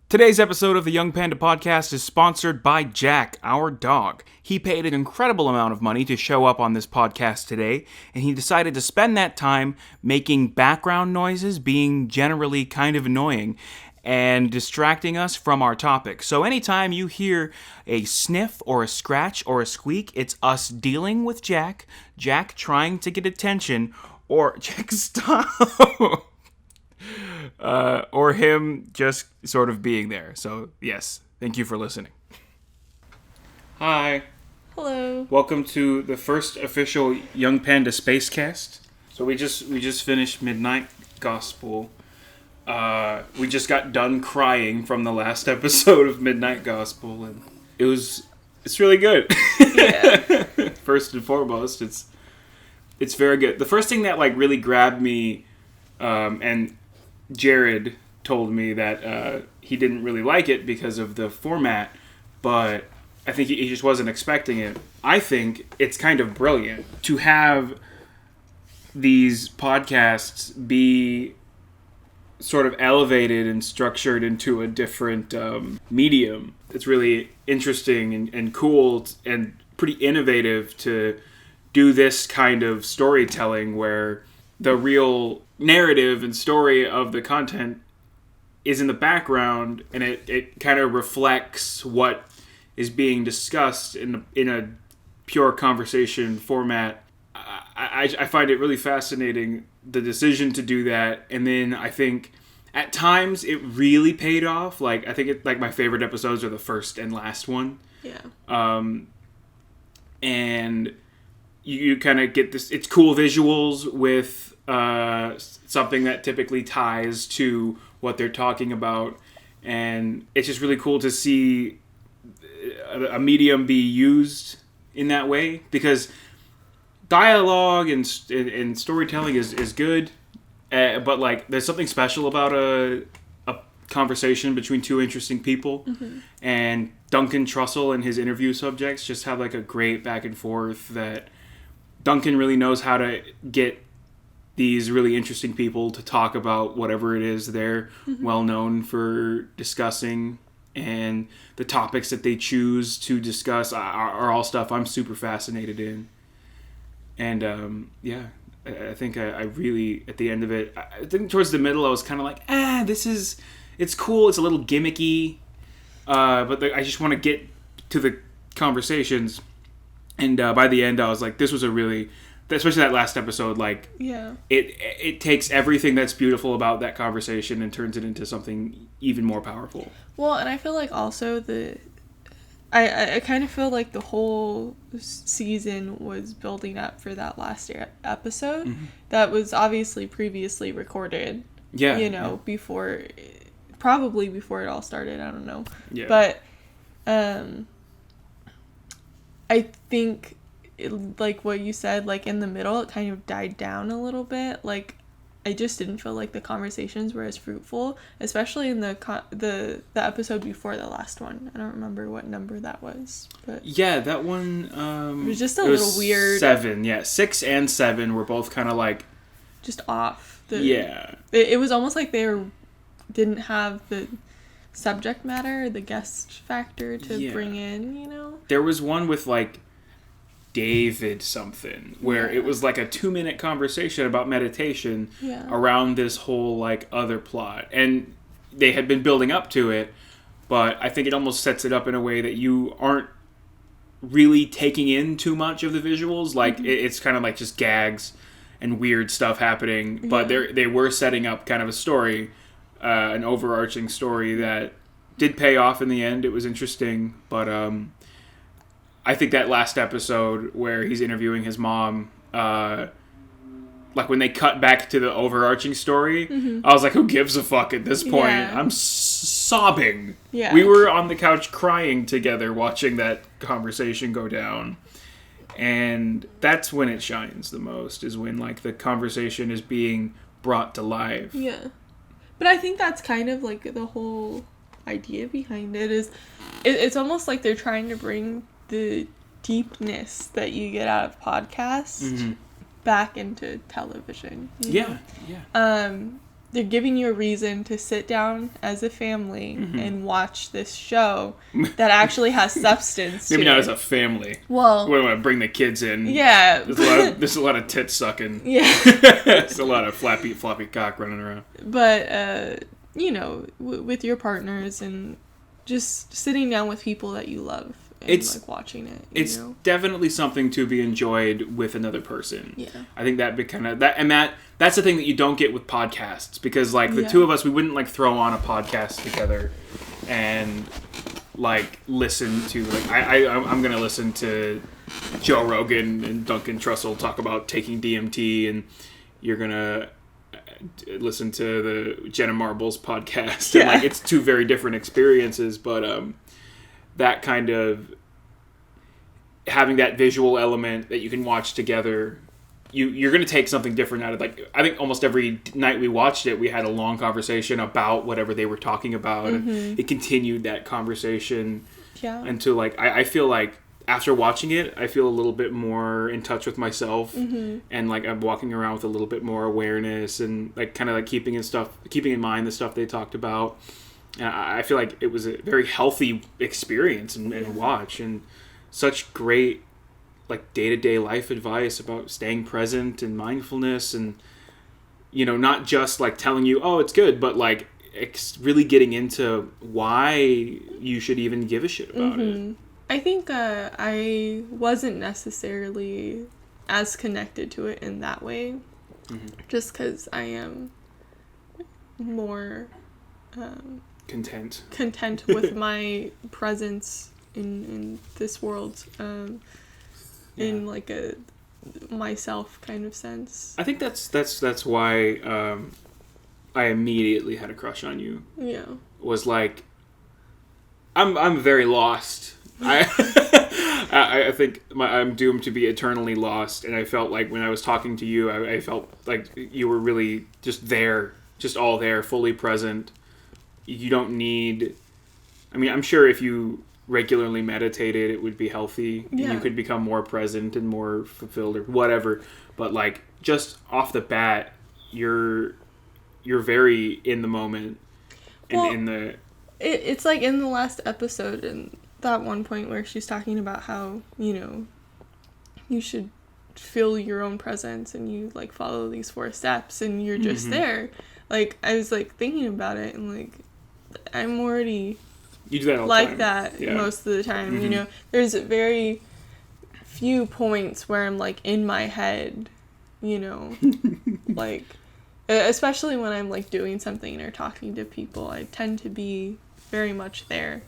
Today's episode of the Young Panda podcast is sponsored by Jack, our dog. He paid an incredible amount of money to show up on this podcast today, and he decided to spend that time making background noises, being generally kind of annoying, and distracting us from our topic. So anytime you hear a sniff or a scratch or a squeak, it's us dealing with Jack trying to get attention, or Jack, stop! Or him just sort of being there. So, yes, thank you for listening. Hi. Hello. Welcome to the first official Young Panda Spacecast. So we just finished Midnight Gospel. We just got done crying from the last episode of Midnight Gospel, and it's really good. Yeah. First and foremost, it's very good. The first thing that really grabbed me, and Jared told me that he didn't really like it because of the format, but I think he just wasn't expecting it. I think it's kind of brilliant to have these podcasts be sort of elevated and structured into a different medium. It's really interesting and cool and pretty innovative to do this kind of storytelling where the real narrative and story of the content is in the background, and it kind of reflects what is being discussed in a pure conversation format. I find it really fascinating, the decision to do that, and then I think at times it really paid off. I think my favorite episodes are the first and last one. Yeah. And you kind of get this. It's cool visuals with something that typically ties to what they're talking about, and it's just really cool to see a medium be used in that way, because dialogue and storytelling is good, but there's something special about a conversation between two interesting people. Mm-hmm. And Duncan Trussell and his interview subjects just have a great back and forth that Duncan really knows how to get these really interesting people to talk about whatever it is they're well known for discussing, and the topics that they choose to discuss are all stuff I'm super fascinated in. And I think I really, at the end of it, I think towards the middle I was kind of like, it's cool, it's a little gimmicky, but I just want to get to the conversations. And by the end I was like, this was a really, especially that last episode, it takes everything that's beautiful about that conversation and turns it into something even more powerful. Well, and I feel like also I kind of feel like the whole season was building up for that last episode that was obviously previously recorded. Yeah. Probably before it all started. I don't know. Yeah. But I think, like what you said, in the middle, it kind of died down a little bit. I just didn't feel like the conversations were as fruitful, especially in the episode before the last one. I don't remember what number that was, but yeah, that one it was just a little weird. 7, yeah, 6 and 7 were both kind of just off. It was almost like they didn't have the subject matter, the guest factor to bring in. There was one with David something where it was a 2-minute conversation about meditation around this whole other plot, and they had been building up to it, but I think it almost sets it up in a way that you aren't really taking in too much of the visuals. It's kind of just gags and weird stuff happening, but they were setting up kind of a story, an overarching story that did pay off in the end. It was interesting, but I think that last episode where he's interviewing his mom, when they cut back to the overarching story, I was like, who gives a fuck at this point? Yeah. I'm sobbing. Yeah. We were on the couch crying together watching that conversation go down. And that's when it shines the most, is when the conversation is being brought to life. Yeah. But I think that's kind of the whole idea behind it is it's almost like they're trying to bring the deepness that you get out of podcasts back into television. Yeah. they're giving you a reason to sit down as a family and watch this show that actually has substance. Maybe to not it. as a family. Well, We want to bring the kids in. Yeah. There's a lot of tit sucking. Yeah. There's a lot of floppy cock running around. But with your partners and just sitting down with people that you love and like watching it. It's definitely something to be enjoyed with another person. Yeah. I think that'd be kind of that's the thing that you don't get with podcasts, because like the two of us, we wouldn't like throw on a podcast together and like listen to like I'm gonna listen to Joe Rogan and Duncan Trussell talk about taking DMT, and you're gonna listen to the Jenna Marbles podcast. And like it's two very different experiences, but that kind of having that visual element that you can watch together, you're going to take something different out of, like, I think almost every night we watched it, we had a long conversation about whatever they were talking about, and it continued that conversation until, like, I feel like after watching it, I feel a little bit more in touch with myself, and like I'm walking around with a little bit more awareness, and like kind of like keeping in mind the stuff they talked about. I feel like it was a very healthy experience and watch, and such great like day-to-day life advice about staying present and mindfulness, and not just like telling you, oh, it's good, but like really getting into why you should even give a shit about it. I think I wasn't necessarily as connected to it in that way, just because I am more content with my presence in this world, in like a myself kind of sense. I think that's why I immediately had a crush on you. Yeah, was like I'm very lost. I think I'm doomed to be eternally lost, and I felt like when I was talking to you, I felt like you were really just there, just all there, fully present. You don't need... I mean, I'm sure if you regularly meditated, it would be healthy. Yeah. You could become more present and more fulfilled or whatever. But, like, just off the bat, you're very in the moment. And well, in the... It's like in the last episode, and that one point where she's talking about how, you should feel your own presence and you, like, follow these 4 steps and you're just there. Like, I was, like, thinking about it and, like, I'm already you do that all like time. that most of the time. There's very few points where I'm like in my head, like especially when I'm like doing something or talking to people, I tend to be very much there.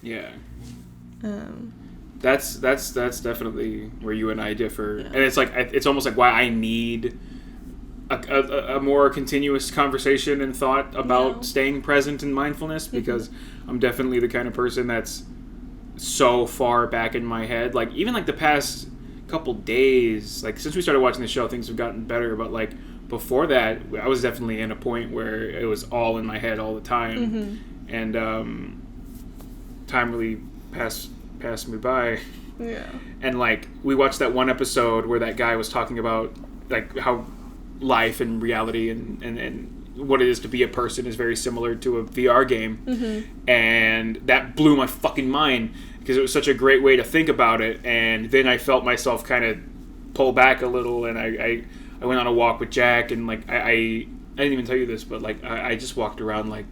That's definitely where you and I differ. And it's like it's almost like why I need a more continuous conversation and thought about staying present and mindfulness, because I'm definitely the kind of person that's so far back in my head. Like, even like the past couple days, like since we started watching the show, things have gotten better, but like before that, I was definitely in a point where it was all in my head all the time. And time really passed me by. And like we watched that one episode where that guy was talking about like how life and reality and what it is to be a person is very similar to a VR game. And that blew my fucking mind, because it was such a great way to think about it. And then I felt myself kind of pull back a little, and I went on a walk with Jack, and like I didn't even tell you this, but like I just walked around like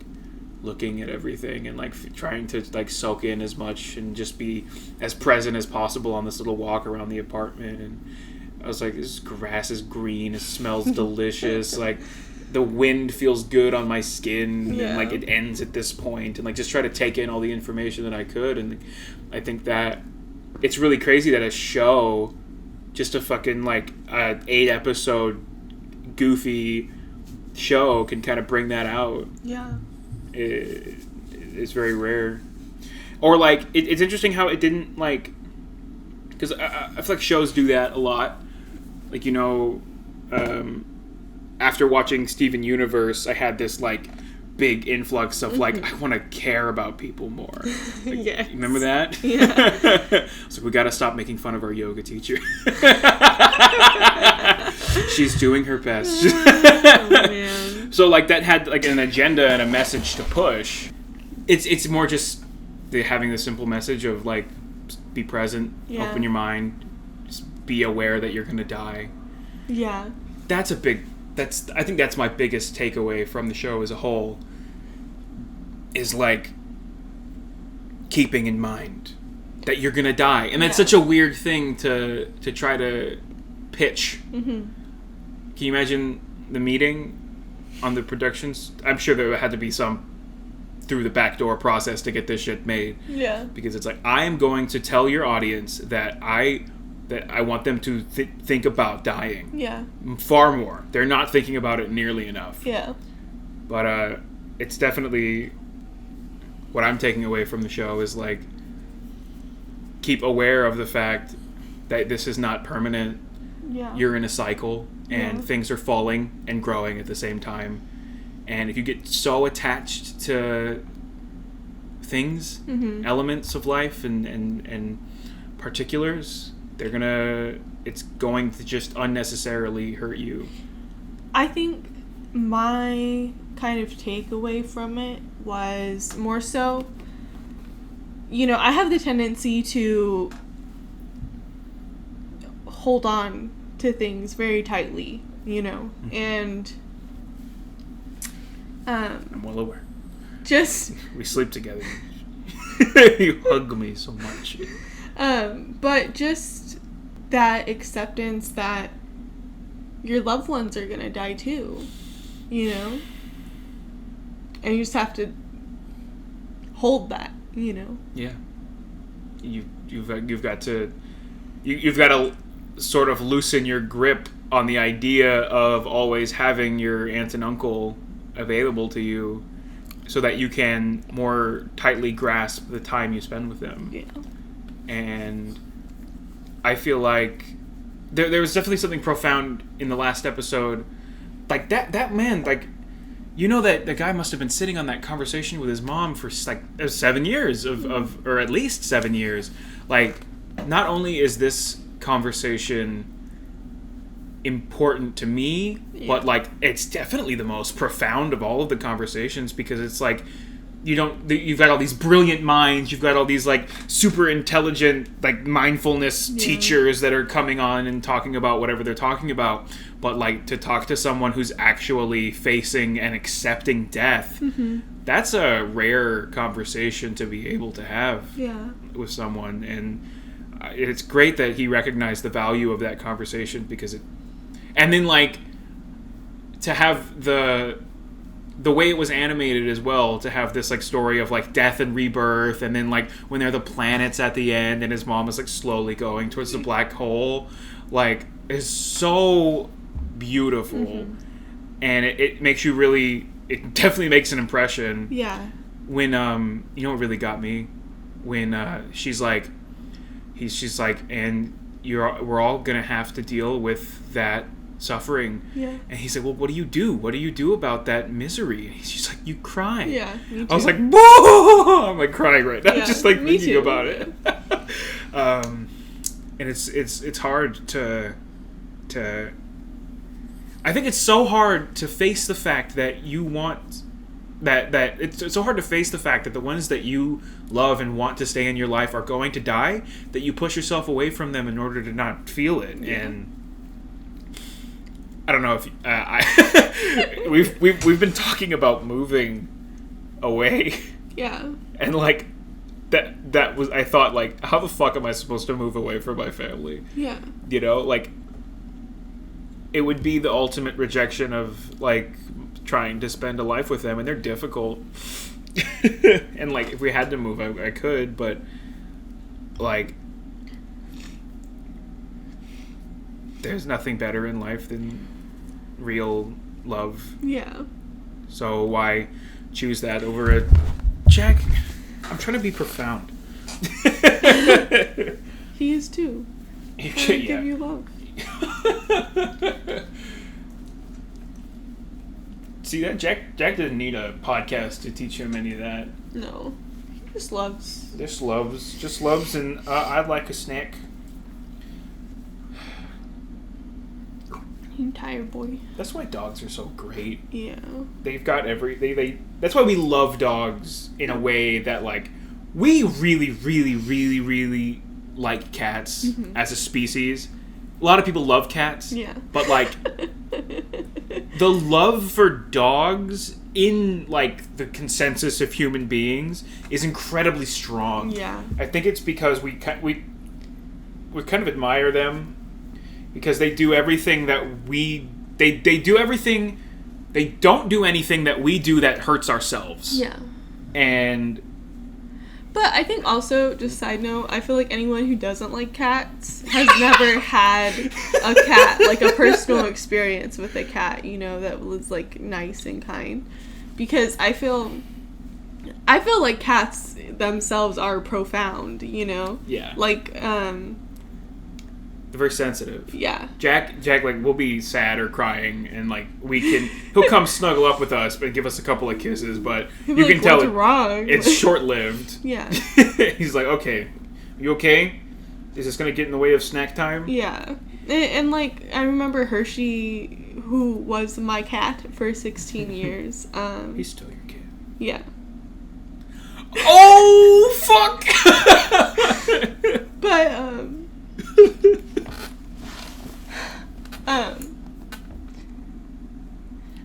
looking at everything and like trying to like soak in as much and just be as present as possible on this little walk around the apartment. And I was like, this grass is green, it smells delicious, like the wind feels good on my skin, and like it ends at this point, and like just try to take in all the information that I could. And I think that it's really crazy that a show, just a fucking like 8 episode goofy show, can kind of bring that out. It's very rare. Or like it's interesting how it didn't, like, because I feel like shows do that a lot. Like, after watching Steven Universe, I had this like big influx of like, I want to care about people more. Like, yes. Remember that? Yeah. So we got to stop making fun of our yoga teacher. She's doing her best. Oh, man. So like that had like an agenda and a message to push. It's more just having the simple message of like be present, open your mind, just be aware that you're gonna die. Yeah. I think that's my biggest takeaway from the show as a whole. Is like keeping in mind that you're gonna die, and that's such a weird thing to try to pitch. Mm-hmm. Can you imagine the meeting on the productions? I'm sure there had to be some through the back door process to get this shit made. Yeah. Because it's like, I am going to tell your audience that I want them to think about dying. Yeah. Far more. They're not thinking about it nearly enough. Yeah. But it's definitely what I'm taking away from the show is like, keep aware of the fact that this is not permanent. Yeah. You're in a cycle, and things are falling and growing at the same time. And if you get so attached to things, elements of life and particulars, it's going to just unnecessarily hurt you. I think my kind of takeaway from it was more so, I have the tendency to hold on to things very tightly, and I'm well aware. Just we sleep together. You hug me so much. But just that acceptance that your loved ones are gonna die too, and you just have to hold that, Yeah. You've got to sort of loosen your grip on the idea of always having your aunt and uncle available to you, so that you can more tightly grasp the time you spend with them. Yeah. And I feel like there was definitely something profound in the last episode. Like that man, like, that the guy must have been sitting on that conversation with his mom for like 7 years or at least 7 years. Like, not only is this conversation important to me, but like it's definitely the most profound of all of the conversations, because it's like you've got all these brilliant minds, you've got all these like super intelligent like mindfulness teachers that are coming on and talking about whatever they're talking about, but like to talk to someone who's actually facing and accepting death, that's a rare conversation to be able to have with someone. And it's great that he recognized the value of that conversation, because and then like to have the way it was animated as well, to have this like story of like death and rebirth, and then like when they're the planets at the end and his mom is like slowly going towards the black hole, like, is so beautiful. And it makes you it definitely makes an impression. When what really got me, when she's like, and we're all gonna have to deal with that suffering. And he's like, well, what do you do? What do you do about that misery? And she's like, you cry. Me too. I was like, whoa! I'm like crying right now, just like thinking about it. And it's hard to I think it's so hard to face the fact that you want that it's so hard to face the fact that the ones that you love and want to stay in your life are going to die, that you push yourself away from them in order to not feel it. And I don't know if we've been talking about moving away. And like that was, I thought, like, how the fuck am I supposed to move away from my family? Like, it would be the ultimate rejection of like trying to spend a life with them, and they're difficult. And like, if we had to move, I could, but like, there's nothing better in life than real love. So why choose that over a Jack? I'm trying to be profound. He is too. Trying to give you love. See that Jack didn't need a podcast to teach him any of that. No, he just loves. Just loves, and I'd like a snack. entire boy. That's why dogs are so great. Yeah. They've got they that's why we love dogs in a way that, like, we really, really, really, really like cats as a species. A lot of people love cats. Yeah. But, like, the love for dogs in, like, the consensus of human beings is incredibly strong. Yeah. I think it's because we kind of admire them because they do everything that they do everything. They don't do anything that we do that hurts ourselves. Yeah. But I think also, just side note, I feel like anyone who doesn't like cats has never had a cat, like a personal experience with a cat, you know, that was, like, nice and kind. Because I feel like cats themselves are profound, you know? Yeah. Like, They're very sensitive. Yeah. Jack, like, we'll be sad or crying, and, like, he'll come snuggle up with us and give us a couple of kisses, but you can tell what's wrong? It's short-lived. Yeah. He's like, okay, you okay? Is this going to get in the way of snack time? Yeah. And, like, I remember Hershey, who was my cat for 16 years. He's still your kid. Yeah. Oh, fuck! But,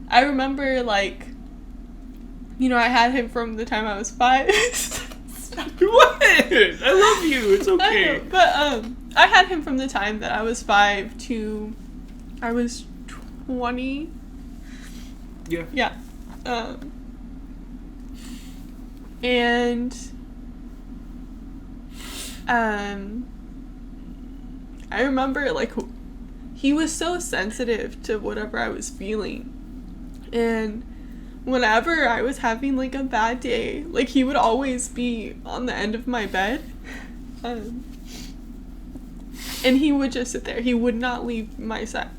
I remember, like, you know, I had him from the time I was 5. What? I love you. It's okay. I know, but I had him from the time that I was 5 to I was 20. Yeah. Yeah. And I remember, like, he was so sensitive to whatever I was feeling. And whenever I was having, like, a bad day, like, he would always be on the end of my bed. And he would just sit there. He would not leave my side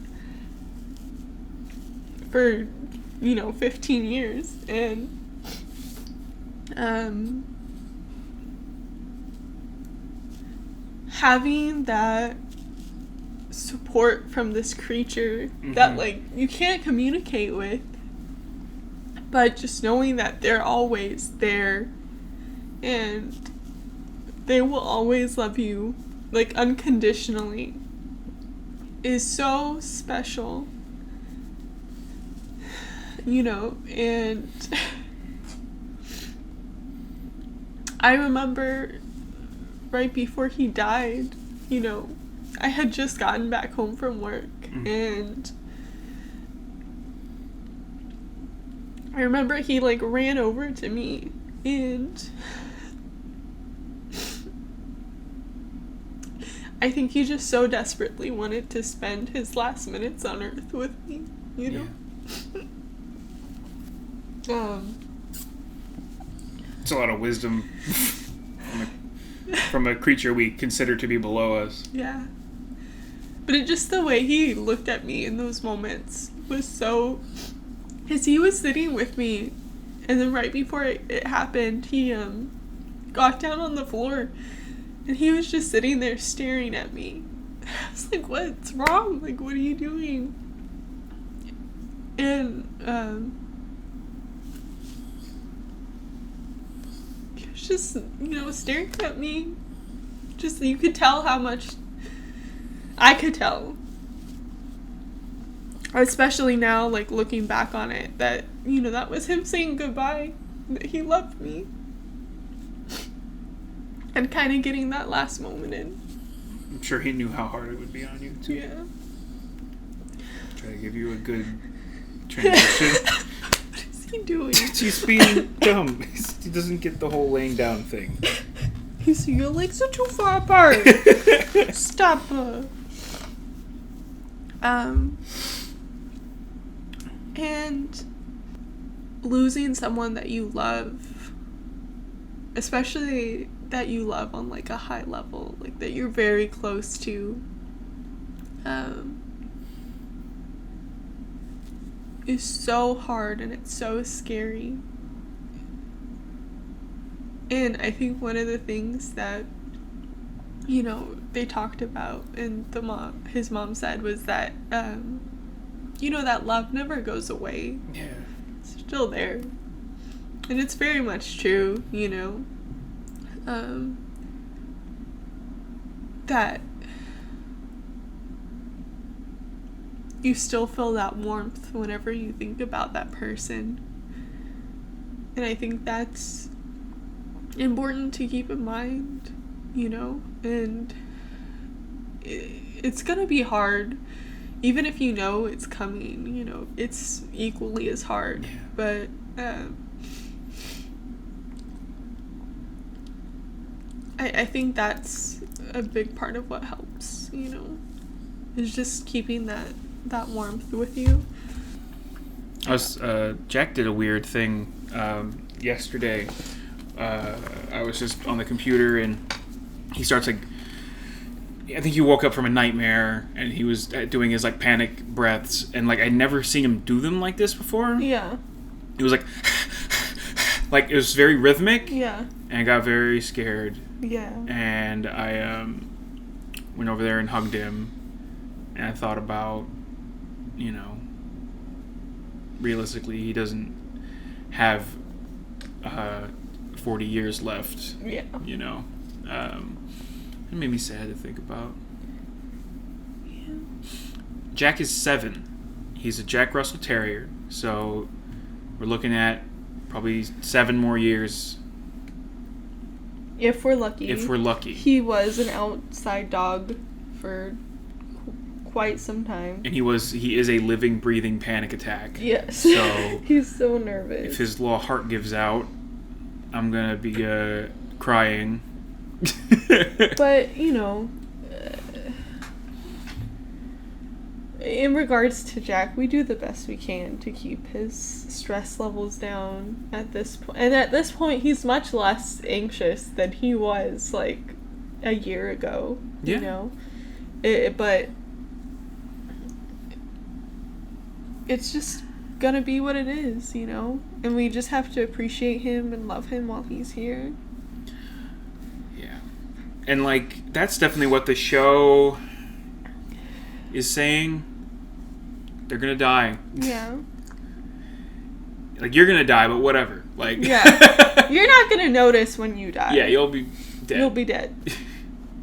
for, 15 years. And having that support from this creature that, like, you can't communicate with, but just knowing that they're always there and they will always love you, like, unconditionally, is so special, and I remember right before he died, I had just gotten back home from work, and I remember he, like, ran over to me, and I think he just so desperately wanted to spend his last minutes on Earth with me, know? It's a lot of wisdom from a creature we consider to be below us. Yeah. But it just, the way he looked at me in those moments was so... Because he was sitting with me, and then right before it happened, he got down on the floor, and he was just sitting there staring at me. I was like, what's wrong? Like, what are you doing? And he was just, staring at me. Just, you could tell how much I could tell. Especially now, like, looking back on it, that, that was him saying goodbye, that he loved me. And kind of getting that last moment in. I'm sure he knew how hard it would be on you, too. Yeah. Try to give you a good transition. What is he doing? He's being dumb. He doesn't get the whole laying down thing. He's, your legs are too far apart. Stop. And losing someone that you love, especially that you love on, like, a high level, like, that you're very close to, is so hard, and it's so scary. And I think one of the things that, they talked about and his mom said was that, that love never goes away. Yeah. It's still there. And it's very much true, that you still feel that warmth whenever you think about that person. And I think that's important to keep in mind, and it's gonna be hard. Even if it's coming, it's equally as hard. Yeah. But I think that's a big part of what helps, is just keeping that warmth with you. Jack did a weird thing yesterday. I was just on the computer and he starts I think he woke up from a nightmare and he was doing his panic breaths, and I'd never seen him do them like this before. Yeah. It was it was very rhythmic. Yeah. And I got very scared. Yeah. And I went over there and hugged him, and I thought about, realistically, he doesn't have 40 years left. Yeah. It made me sad to think about. Yeah. Jack is 7. He's a Jack Russell Terrier, so we're looking at probably 7 more years. If we're lucky. He was an outside dog for quite some time. And he is a living, breathing panic attack. Yes. So he's so nervous. If his little heart gives out, I'm gonna be crying. But in regards to Jack, we do the best we can to keep his stress levels down at this point. And at this point, he's much less anxious than he was a year ago. Yeah. But it's just gonna be what it is, and we just have to appreciate him and love him while he's here. Yeah. And that's definitely what the show is saying. They're gonna die. Yeah. You're gonna die, but whatever. Yeah. You're not gonna notice when you die. Yeah, you'll be dead. You'll be dead.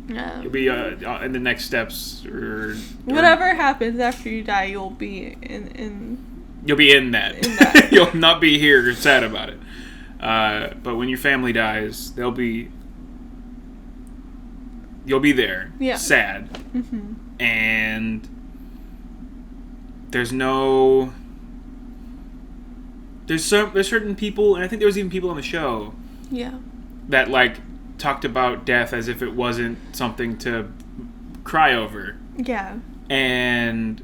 Yeah. You'll be in the next steps, or whatever happens after you die, you'll be in you'll be in that. You'll not be here sad about it. But when your family dies, you'll be there. Yeah. Sad. Mm-hmm. And there's certain people, and I think there was even people on the show. Yeah. That talked about death as if it wasn't something to cry over. Yeah. And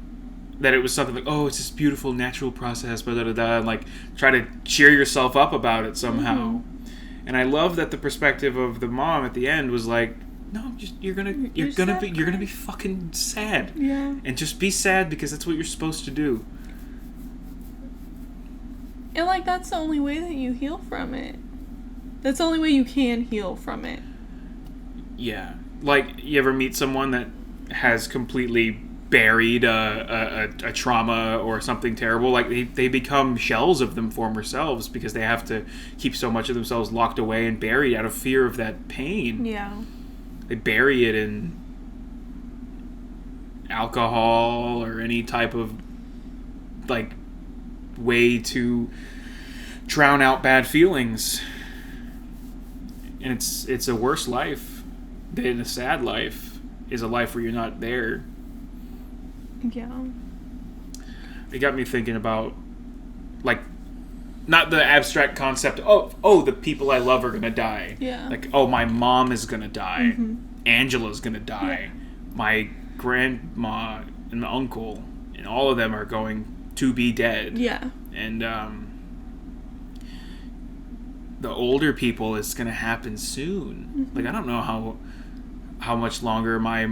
that it was something oh, it's this beautiful natural process, blah, blah, blah, and try to cheer yourself up about it somehow. Mm-hmm. And I love that the perspective of the mom at the end was no, just you're gonna be fucking sad. Yeah. And just be sad because that's what you're supposed to do. And that's the only way that you heal from it. That's the only way you can heal from it. Yeah. You ever meet someone that has completely buried a trauma or something terrible? They become shells of them former selves because they have to keep so much of themselves locked away and buried out of fear of that pain. Yeah. They bury it in alcohol or any type of way to drown out bad feelings. And it's a worse life than a sad life is a life where you're not there. Yeah. It got me thinking about not the abstract concept the people I love are gonna die. Yeah. My mom is gonna die. Mm-hmm. Angela's gonna die. Yeah. My grandma and my uncle and all of them are going to be dead. Yeah. And the older people, it's gonna happen soon. Mm-hmm. I don't know how much longer my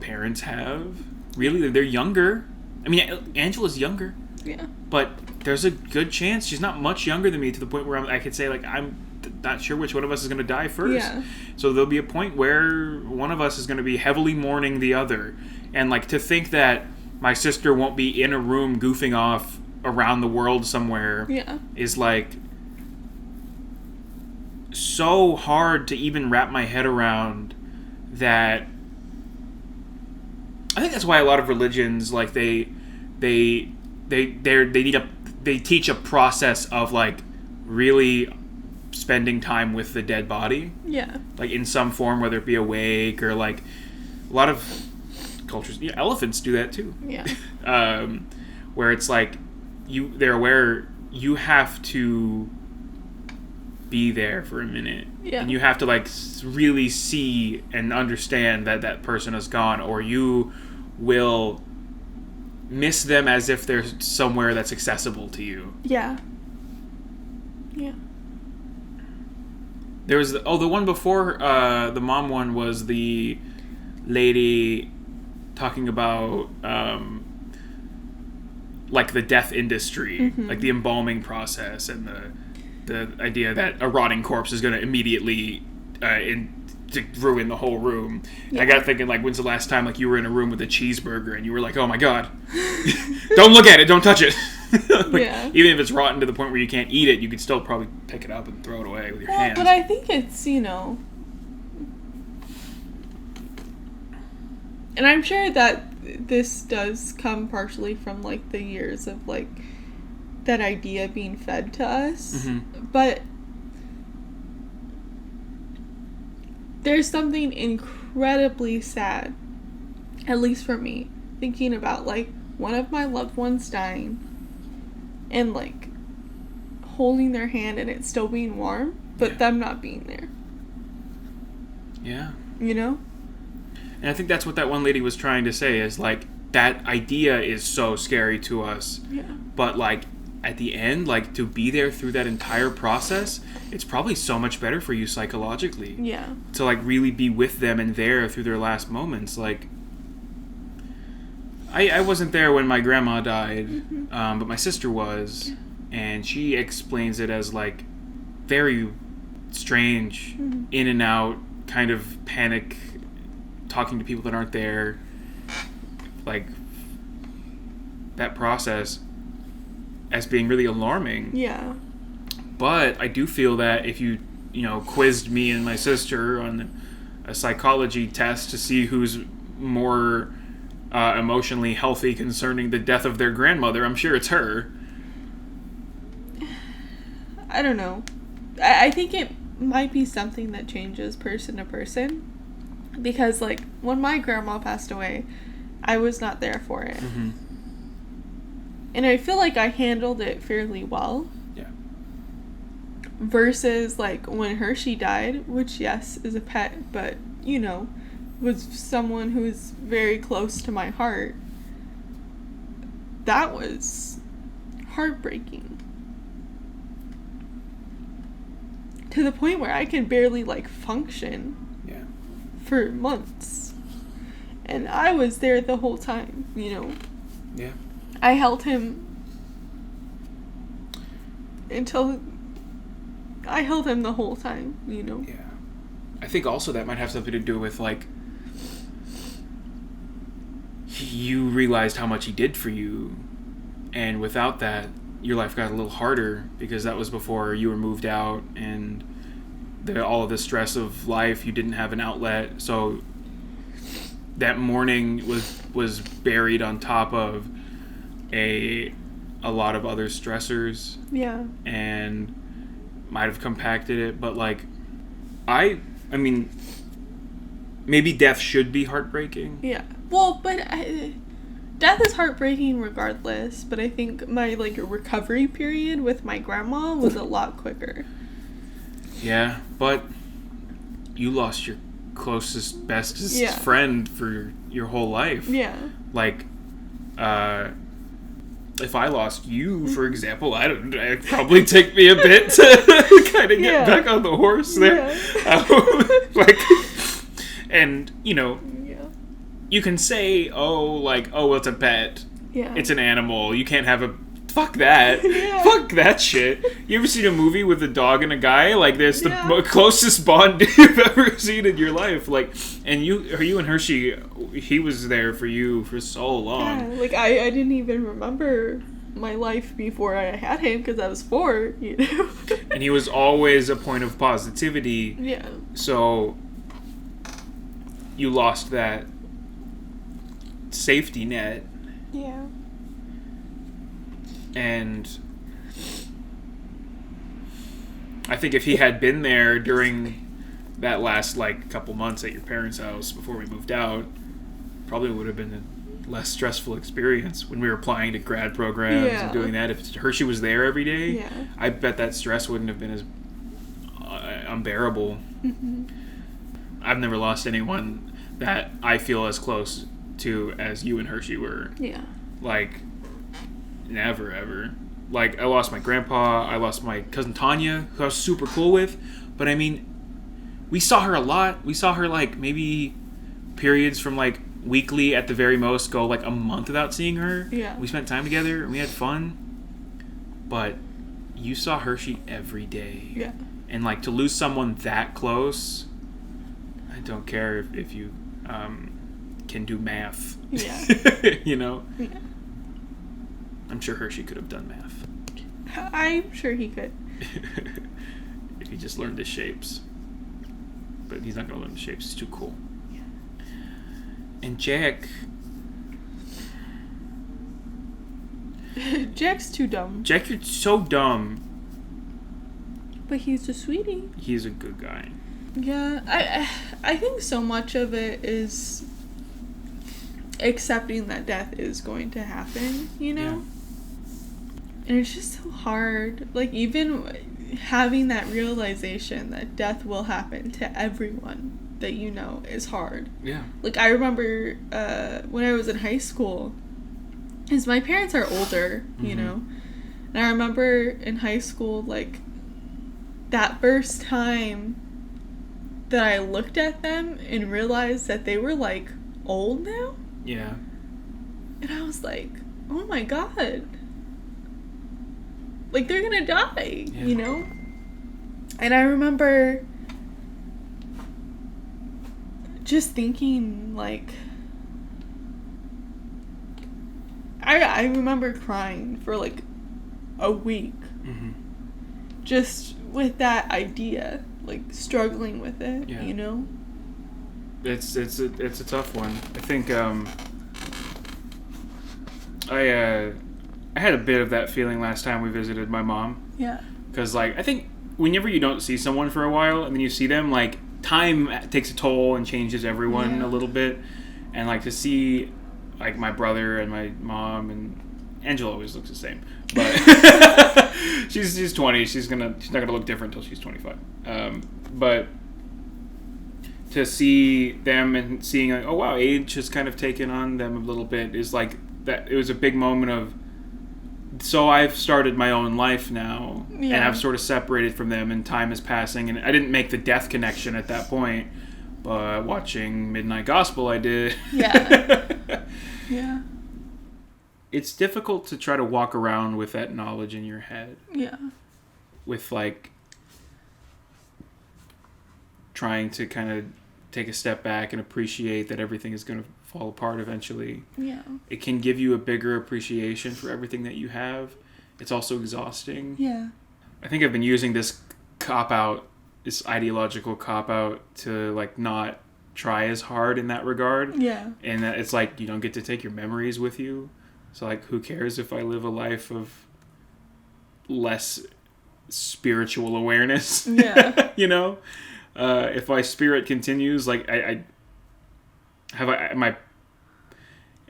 parents have. Really, they're younger. I mean, Angela's younger. Yeah. But there's a good chance she's not much younger than me to the point where I could say I'm not sure which one of us is going to die first. Yeah. So there'll be a point where one of us is going to be heavily mourning the other, and to think that my sister won't be in a room goofing off around the world somewhere is like so hard to even wrap my head around. That I think that's why a lot of religions, like, they teach a process of like really spending time with the dead body. Yeah. Like in some form, whether it be awake or like a lot of cultures, elephants do that too. Yeah. Where it's like they're aware you have to be there for a minute. Yeah. And you have to like really see and understand that that person is gone, or you will miss them as if they're somewhere that's accessible to you. Yeah. Yeah. There was the one before the mom one was the lady talking about like the death industry, like the embalming process and the idea that a rotting corpse is going to immediately to ruin the whole room. Yeah. I got thinking, like, when's the last time like you were in a room with a cheeseburger and you were like, oh my god, don't look at it, don't touch it. Like, yeah. Even if it's rotten to the point where you can't eat it, you could still probably pick it up and throw it away with your hands. But I think it's, and I'm sure that this does come partially from like the years of like that idea being fed to us. But there's something incredibly sad, at least for me, thinking about like one of my loved ones dying and like holding their hand and it still being warm, but them not being there. Yeah. And I think that's what that one lady was trying to say, is like that idea is so scary to us. Yeah. But like at the end, like to be there through that entire process, it's probably so much better for you psychologically. Yeah. To like really be with them and there through their last moments. Like I wasn't there when my grandma died, but my sister was, and she explains it as like very strange, in and out, kind of panic, talking to people that aren't there, like that process as being really alarming. Yeah. But I do feel that if you quizzed me and my sister on a psychology test to see who's more emotionally healthy concerning the death of their grandmother, I'm sure it's her. I don't know. I think it might be something that changes person to person. Because, like, when my grandma passed away, I was not there for it. And I feel like I handled it fairly well. Yeah. Versus, like, when Hershey died, which, yes, is a pet, but, was someone who was very close to my heart. That was heartbreaking. To the point where I could barely, like, function. Yeah. For months. And I was there the whole time, Yeah. I held him the whole time, Yeah. I think also that might have something to do with, like, you realized how much he did for you, and without that, your life got a little harder, because that was before you were moved out, and all of the stress of life, you didn't have an outlet, so that mourning was buried on top of a lot of other stressors. Yeah. And might have compacted it, but like I mean maybe death should be heartbreaking. Yeah. Well, but death is heartbreaking regardless, but I think my like recovery period with my grandma was a lot quicker. Yeah, but you lost your closest, bestest friend for your whole life. Yeah. Like, if I lost you, for example, it'd probably take me a bit to kind of get back on the horse there. Yeah. And, you can say, well, it's a pet. Yeah. It's an animal. You can't have a fuck that. Yeah. Fuck that shit. You ever seen a movie with a dog and a guy? Like, that's the Yeah. closest bond you've ever seen in your life. Like, and you and Hershey, he was there for you for so long. Yeah, like I didn't even remember my life before I had him because I was 4, you know. And he was always a point of positivity. Yeah. So you lost that safety net. Yeah. And I think if he had been there during that last like couple months at your parents' house before we moved out, probably would have been a less stressful experience when we were applying to grad programs and doing that. If Hershey was there every day, I bet that stress wouldn't have been as unbearable. Mm-hmm. I've never lost anyone that I feel as close to as you and Hershey were. Yeah. Like, never, ever. Like, I lost my grandpa, I lost my cousin Tanya, who I was super cool with, but I mean, we saw her a lot. We saw her, like, maybe periods from, like, weekly at the very most, go, like, a month without seeing her. Yeah. We spent time together, and we had fun, but you saw Hershey every day. Yeah. And, like, to lose someone that close, I don't care if you can do math. Yeah. You know? Yeah. I'm sure Hershey could have done math. I'm sure he could. If he just learned the shapes. But he's not going to learn the shapes. He's too cool. Yeah. And Jack... Jack's too dumb. Jack, you're so dumb. But he's a sweetie. He's a good guy. Yeah. I think so much of it is accepting that death is going to happen, you know? Yeah. And it's just so hard. Like, even having that realization that death will happen to everyone that you know is hard. Yeah. Like, I remember when I was in high school, because my parents are older, you know? And I remember in high school, like, that first time that I looked at them and realized that they were, like, old now. Yeah. And I was like, oh my god. Like, they're gonna die, you know? And I remember just thinking, like, I remember crying for, like, a week. Just with that idea, like, struggling with it, you know? It's a tough one. I think I had a bit of that feeling last time we visited my mom. Yeah. Because, like, I think whenever you don't see someone for a while and then you see them, like, time takes a toll and changes everyone a little bit. And, like, to see, like, my brother and my mom and Angela always looks the same. But she's 20. She's not gonna look different until she's 25. But to see them and seeing, like, oh wow, age has kind of taken on them a little bit is like that. It was a big moment of, so I've started my own life now, and I've sort of separated from them, and time is passing, and I didn't make the death connection at that point, but watching Midnight Gospel, I did. Yeah. Yeah. It's difficult to try to walk around with that knowledge in your head. Yeah. With, like, trying to kind of take a step back and appreciate that everything is going to fall apart eventually. Yeah. It can give you a bigger appreciation for everything that you have. It's also exhausting. Yeah. I think I've been using this cop-out, this ideological cop-out to, like, not try as hard in that regard. Yeah. And that it's like you don't get to take your memories with you. So, like, who cares if I live a life of less spiritual awareness? Yeah. You know? If my spirit continues, like, am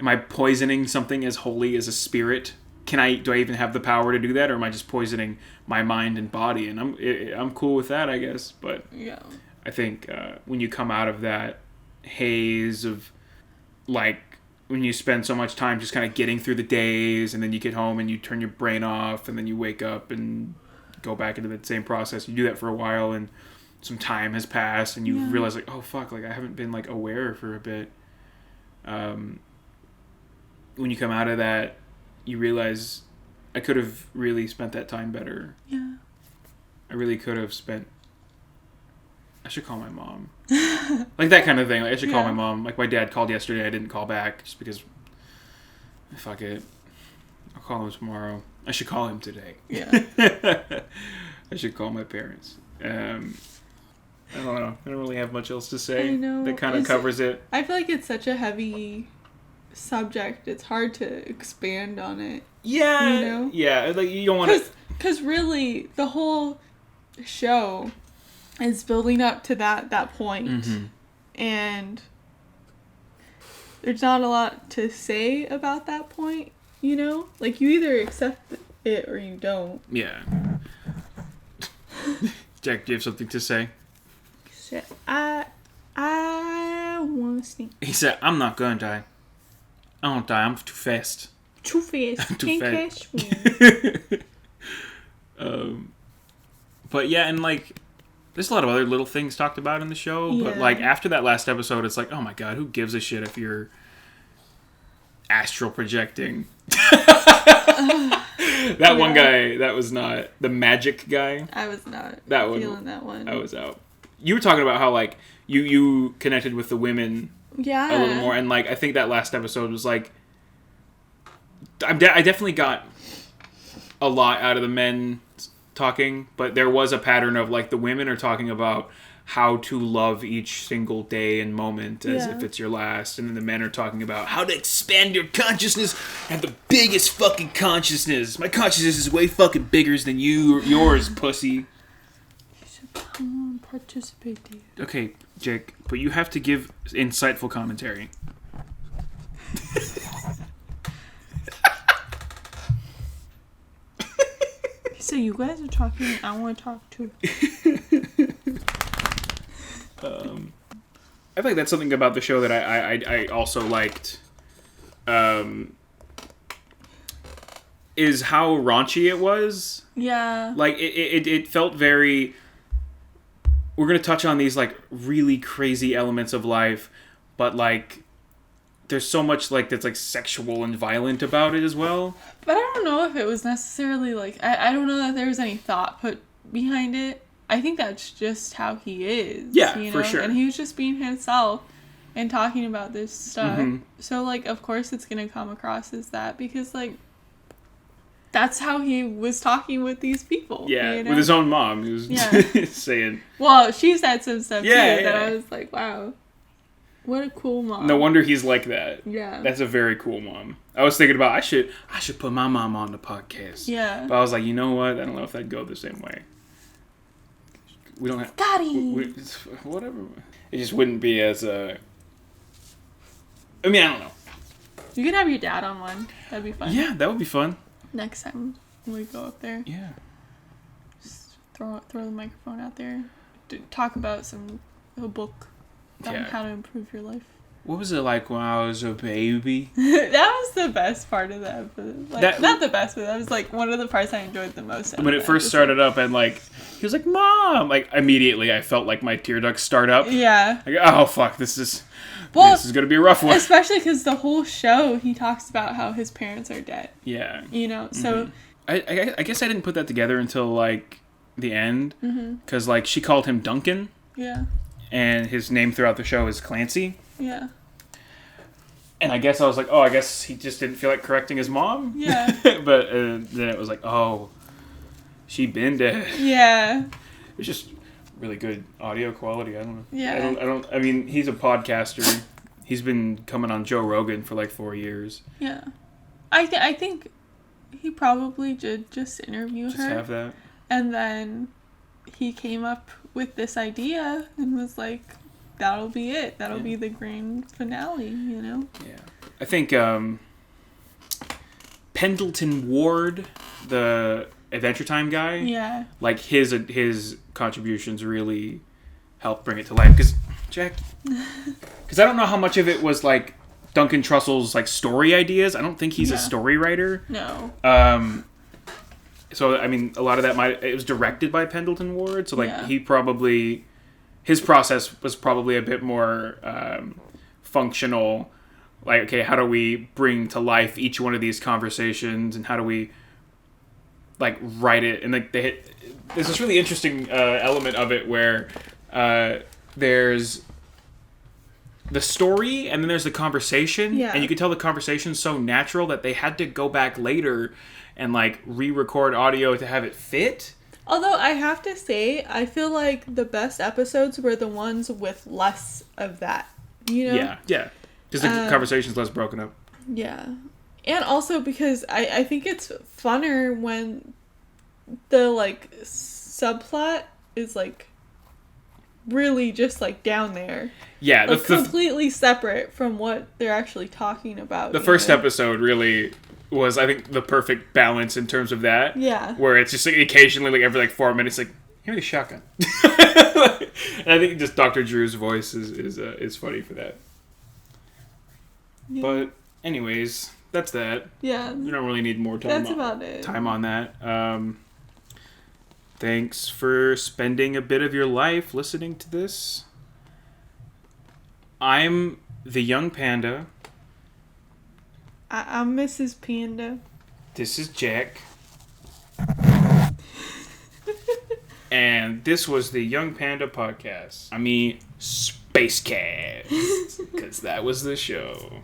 I poisoning something as holy as a spirit? Do I even have the power to do that, or am I just poisoning my mind and body? And I'm cool with that, I guess. But yeah. I think when you come out of that haze of, like, when you spend so much time just kind of getting through the days, and then you get home and you turn your brain off, and then you wake up and go back into the same process. You do that for a while, and some time has passed, and you realize, like, oh fuck, like I haven't been, like, aware for a bit. When you come out of that, you realize I could have really spent that time better. Yeah. I really could have spent... I should call my mom. Like that kind of thing. Like, I should call my mom. Like my dad called yesterday. I didn't call back just because... Fuck it. I'll call him tomorrow. I should call him today. Yeah. I should call my parents. I don't know. I don't really have much else to say. I know. That kind of covers it. I feel like it's such a heavy subject. It's hard to expand on it. Yeah. You know? Yeah. Like you don't want to... Because really, the whole show is building up to that point. Mm-hmm. And there's not a lot to say about that point, you know? Like, you either accept it or you don't. Yeah. Jack, do you have something to say? So, I want to sneak. He said, I'm not going to die. I won't die. I'm too fast. Too fast. I'm too Can't fast. catch me. But yeah, and like, there's a lot of other little things talked about in the show. Yeah. But like, after that last episode, it's like, oh my god, who gives a shit if you're astral projecting? That one guy, that was not the magic guy. I was not feeling that one. I was out. You were talking about how like you connected with the women a little more, and like I think that last episode was like I definitely got a lot out of the men talking, but there was a pattern of like the women are talking about how to love each single day and moment as if it's your last, and then the men are talking about how to expand your consciousness, have the biggest fucking consciousness. My consciousness is way fucking bigger than yours, pussy. You should come on, participate, dude. Okay, Jake, but you have to give insightful commentary. So you guys are talking, I want to talk too. I think that's something about the show that I also liked. Is how raunchy it was. Yeah. Like it felt very. We're gonna touch on these like really crazy elements of life, but like there's so much like that's like sexual and violent about it as well. But I don't know if it was necessarily like I don't know that there was any thought put behind it. I think that's just how he is. Yeah, you know? For sure. And he was just being himself and talking about this stuff. Mm-hmm. So, like, of course it's going to come across as that because, like, that's how he was talking with these people. Yeah, you know? with his own mom. He was saying... Well, she said some stuff, too, yeah. that I was like, wow, what a cool mom. No wonder he's like that. Yeah. That's a very cool mom. I was thinking about, I should put my mom on the podcast. Yeah. But I was like, you know what? I don't know if that'd go the same way. We don't have... Whatever. It just wouldn't be as... I mean, I don't know. You could have your dad on one. That'd be fun. Yeah, that would be fun. Next time when we go up there. Yeah. Just throw the microphone out there. Talk about a book on how to improve your life. What was it like when I was a baby? That was the best part of the episode. Like, not the best, but that was like one of the parts I enjoyed the most. When it first started up and like he was like, "Mom!" Like immediately I felt like my tear ducts start up. Yeah. Like, oh fuck, this is gonna be a rough one. Especially because the whole show he talks about how his parents are dead. Yeah. You know, so. I guess I didn't put that together until like the end, because like she called him Duncan. Yeah. And his name throughout the show is Clancy. Yeah. And I guess I was like, oh, I guess he just didn't feel like correcting his mom. Yeah. But then it was like, oh, she been dead. Yeah. It was just really good audio quality. I don't know. Yeah. I mean, he's a podcaster. He's been coming on Joe Rogan for like 4 years. Yeah. I think he probably did just interview her. Just have that. And then he came up with this idea and was like, that'll be it. That'll be the grand finale, you know? Yeah. I think Pendleton Ward, the Adventure Time guy, like his contributions really helped bring it to life. Because I don't know how much of it was like Duncan Trussell's like story ideas. I don't think he's a story writer. No. So I mean, a lot of that it was directed by Pendleton Ward. So like his process was probably a bit more functional. Like, okay, how do we bring to life each one of these conversations, and how do we like write it, and like there's this really interesting element of it where there's the story and then there's the conversation, and you can tell the conversation's so natural that they had to go back later and like re-record audio to have it fit. Although I have to say, I feel like the best episodes were the ones with less of that, you know? Yeah, because the conversation's less broken up. Yeah. And also because I think it's funner when the, like, subplot is, like, really just, like, down there. Yeah. Like, completely separate from what they're actually talking about. The first episode really was, I think, the perfect balance in terms of that. Yeah. Where it's just, like, occasionally, like, every, like, 4 minutes, like, give me the shotgun. And I think just Dr. Drew's voice is funny for that. Yeah. But, anyways, that's that. Yeah. You don't really need more time. That's about it. Time on that. Thanks for spending a bit of your life listening to this. I'm the Young Panda. I'm Mrs. Panda. This is Jack. And this was the Young Panda podcast. I mean, Spacecast. Because that was the show.